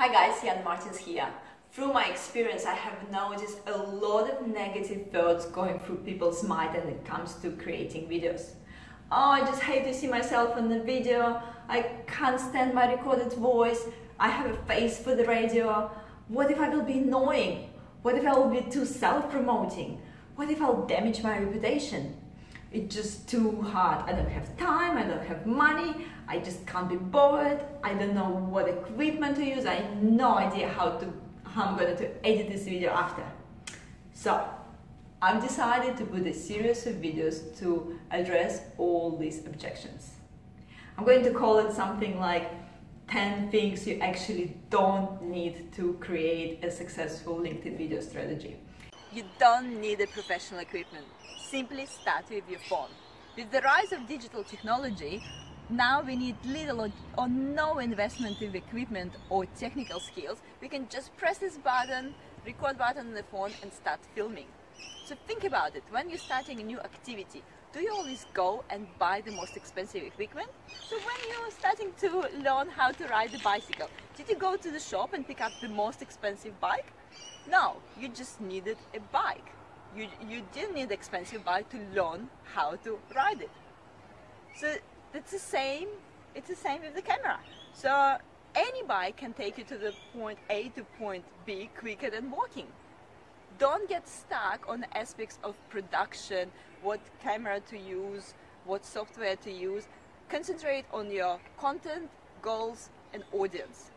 Hi guys, Jan Martins here. Through my experience, I have noticed a lot of negative thoughts going through people's mind when it comes to creating videos. Oh, I just hate to see myself in the video. I can't stand my recorded voice. I have a face for the radio. What if I will be annoying? What if I will be too self-promoting? What if I'll damage my reputation? It's just too hard. I don't have time, I don't have money, I just can't be bothered, I don't know what equipment to use, I have no idea how I'm going to edit this video after. So, I've decided to put a series of videos to address all these objections. I'm going to call it something like 10 things you actually don't need to create a successful LinkedIn video strategy. You don't need a professional equipment. Simply start with your phone. With the rise of digital technology, now we need little or no investment in equipment or technical skills. We can just press this button, record button on the phone and start filming. So think about it, when you're starting a new activity, do you always go and buy the most expensive equipment? So when you're starting to learn how to ride a bicycle, did you go to the shop and pick up the most expensive bike? No, you just needed a bike. You didn't need an expensive bike to learn how to ride it. So it's the same with the camera. So any bike can take you to the point A to point B quicker than walking. Don't get stuck on aspects of production, what camera to use, what software to use. Concentrate on your content, goals and audience.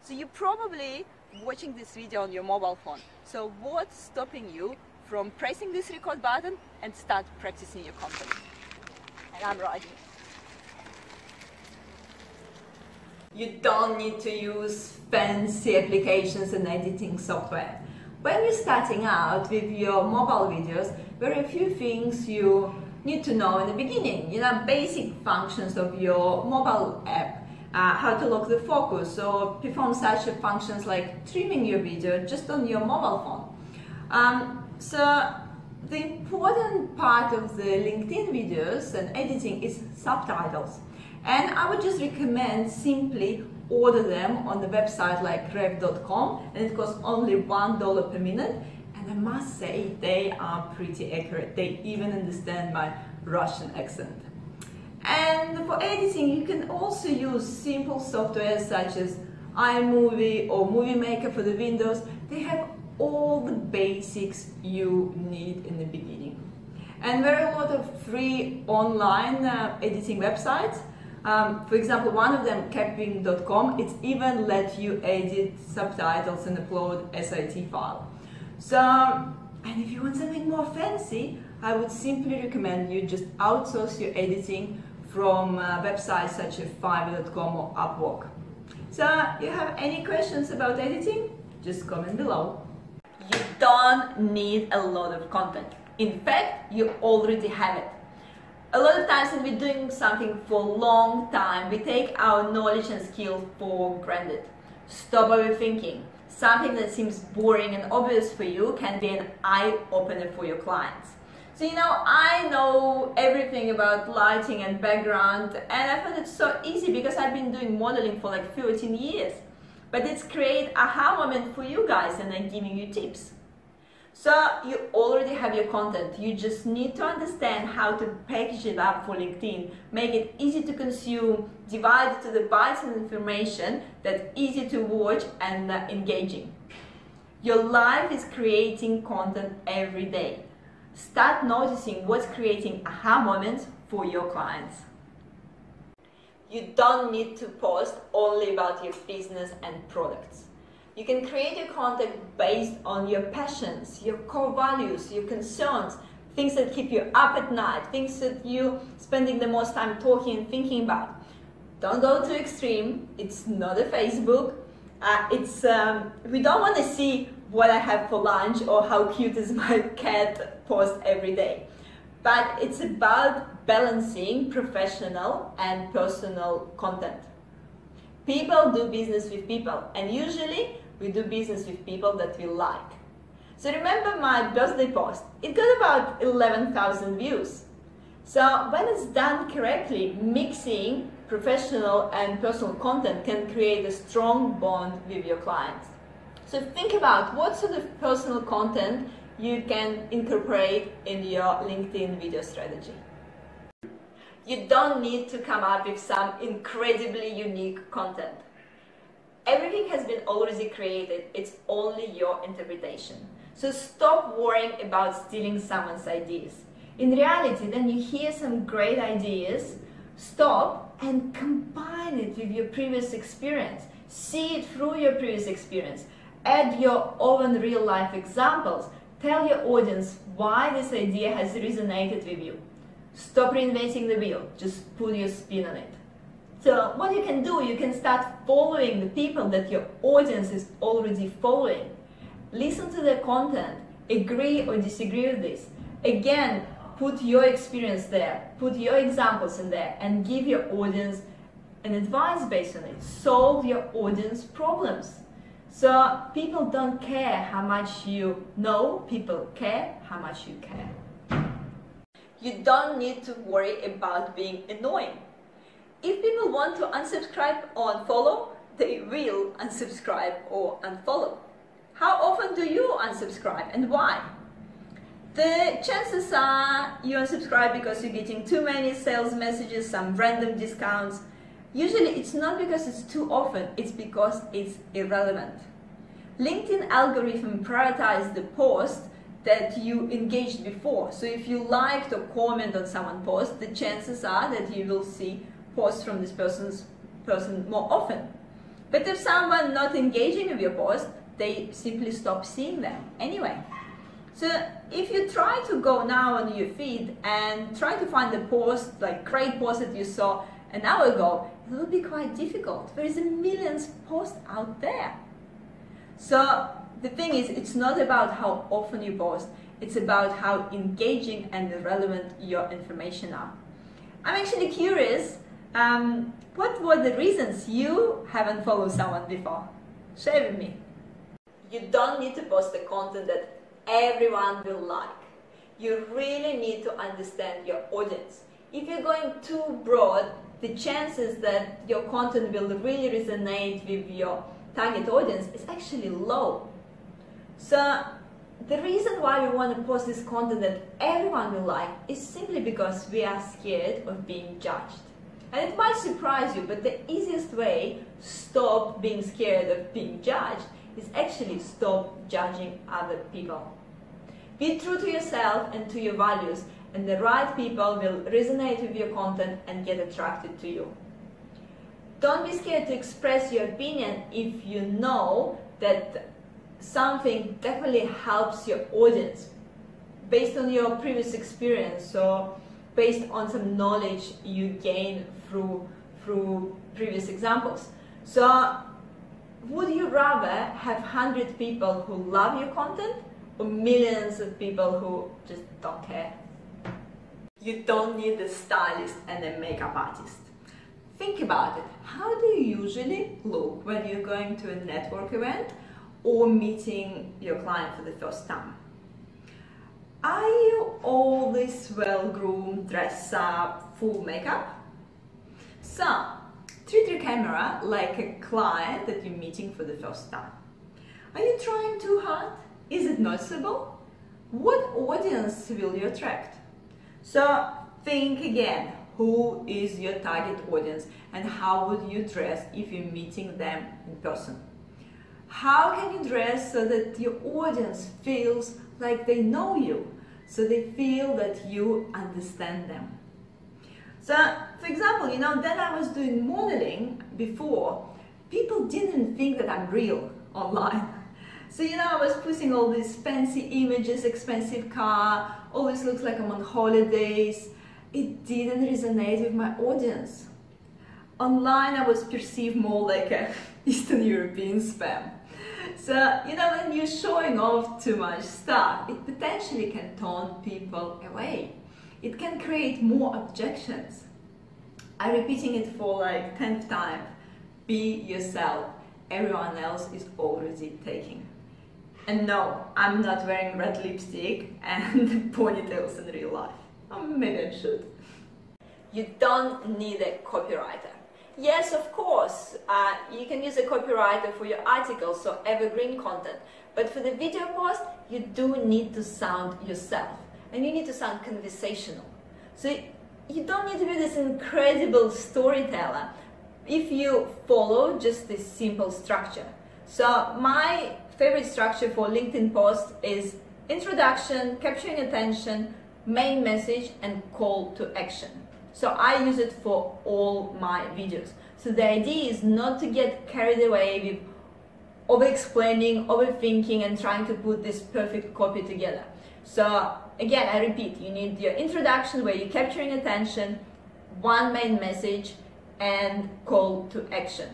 So you're probably watching this video on your mobile phone. So what's stopping you from pressing this record button and start practicing your content? And I'm riding. You don't need to use fancy applications and editing software. When you're starting out with your mobile videos, there are a few things you need to know in the beginning. You know, basic functions of your mobile app, how to lock the focus, or perform such functions like trimming your video just on your mobile phone. So the important part of the LinkedIn videos and editing is subtitles. And I would just recommend simply order them on the website like rev.com, and it costs only $1 per minute. And I must say they are pretty accurate. They even understand my Russian accent. And for editing, you can also use simple software such as iMovie or Movie Maker for the Windows. They have all the basics you need in the beginning. And there are a lot of free online editing websites. For example, one of them, copywriter.com, it even lets you edit subtitles and upload SIT file. So, and if you want something more fancy, I would simply recommend you just outsource your editing from websites such as fiverr.com or Upwork. So, you have any questions about editing? Just comment below. You don't need a lot of content. In fact, you already have it. A lot of times when we're doing something for a long time, we take our knowledge and skill for granted. Stop overthinking. Something that seems boring and obvious for you can be an eye-opener for your clients. So you know, I know everything about lighting and background, and I find it so easy because I've been doing modeling for like 13 years. But it's create aha moment for you guys, and I'm giving you tips. So you already have your content, you just need to understand how to package it up for LinkedIn, make it easy to consume, divide it to the bytes of information that's easy to watch and engaging. Your life is creating content every day. Start noticing what's creating aha moments for your clients. You don't need to post only about your business and products. You can create your content based on your passions, your core values, your concerns, things that keep you up at night, things that you're spending the most time talking and thinking about. Don't go too extreme. It's not a Facebook. We don't want to see what I have for lunch or how cute is my cat post every day. But it's about balancing professional and personal content. People do business with people, and usually we do business with people that we like. So remember my birthday post? It got about 11,000 views. So when it's done correctly, mixing professional and personal content can create a strong bond with your clients. So think about what sort of personal content you can incorporate in your LinkedIn video strategy. You don't need to come up with some incredibly unique content. Everything has been already created, it's only your interpretation. So stop worrying about stealing someone's ideas. In reality, then you hear some great ideas, stop and combine it with your previous experience. See it through your previous experience. Add your own real-life examples. Tell your audience why this idea has resonated with you. Stop reinventing the wheel, just put your spin on it. So what you can do, you can start following the people that your audience is already following. Listen to their content, agree or disagree with this. Again, put your experience there, put your examples in there, and give your audience an advice based on it. Solve your audience problems. So people don't care how much you know, people care how much you care. You don't need to worry about being annoying. If people want to unsubscribe or unfollow, they will unsubscribe or unfollow. How often do you unsubscribe and why? The chances are you unsubscribe because you're getting too many sales messages, some random discounts. Usually it's not because it's too often, it's because it's irrelevant. LinkedIn algorithm prioritizes the post that you engaged before. So if you liked or comment on someone's post, the chances are that you will see posts from this person more often. But if someone not engaging with your post, they simply stop seeing them anyway. So if you try to go now on your feed and try to find the post, like great post that you saw an hour ago, it will be quite difficult. There is a millions posts out there. So the thing is, it's not about how often you post, it's about how engaging and relevant your information are. I'm actually curious, what were the reasons you haven't followed someone before? Share with me. You don't need to post the content that everyone will like. You really need to understand your audience. If you're going too broad, the chances that your content will really resonate with your target audience is actually low. So the reason why we want to post this content that everyone will like is simply because we are scared of being judged. And it might surprise you, but the easiest way to stop being scared of being judged is actually stop judging other people. Be true to yourself and to your values, and the right people will resonate with your content and get attracted to you. Don't be scared to express your opinion if you know that something definitely helps your audience based on your previous experience or based on some knowledge you gain through previous examples. So would you rather have 100 people who love your content or millions of people who just don't care? You don't need a stylist and a makeup artist. Think about it. How do you usually look when you're going to a network event or meeting your client for the first time? Are you always well-groomed, dressed up, full makeup? So, treat your camera like a client that you're meeting for the first time. Are you trying too hard? Is it noticeable? What audience will you attract? So, think again. Who is your target audience and how would you dress if you're meeting them in person? How can you dress so that your audience feels like they know you, so they feel that you understand them? So, for example, then I was doing modeling before, people didn't think that I'm real online. So, I was posting all these fancy images, expensive car, always looks like I'm on holidays. It didn't resonate with my audience. Online, I was perceived more like an Eastern European spam. So, when you're showing off too much stuff, it potentially can turn people away. It can create more objections. I'm repeating it for like 10th time. Be yourself. Everyone else is already taking. And no, I'm not wearing red lipstick and ponytails in real life. Maybe I should. You don't need a copywriter. Yes, of course. You can use a copywriter for your articles, so evergreen content. But for the video post, you do need to sound yourself. And you need to sound conversational. So you don't need to be this incredible storyteller if you follow just this simple structure. So my favorite structure for LinkedIn posts is introduction, capturing attention, main message, and call to action. So I use it for all my videos. So the idea is not to get carried away with over-explaining, overthinking, and trying to put this perfect copy together. So again, I repeat, you need your introduction where you're capturing attention, one main message, and call to action.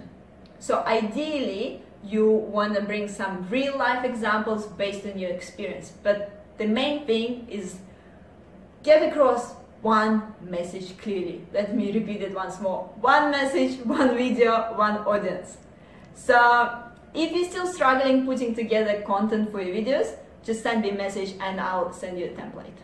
So ideally, you want to bring some real-life examples based on your experience. But the main thing is get across one message clearly. Let me repeat it once more. One message, one video, one audience. So if you're still struggling putting together content for your videos, just send me a message and I'll send you a template.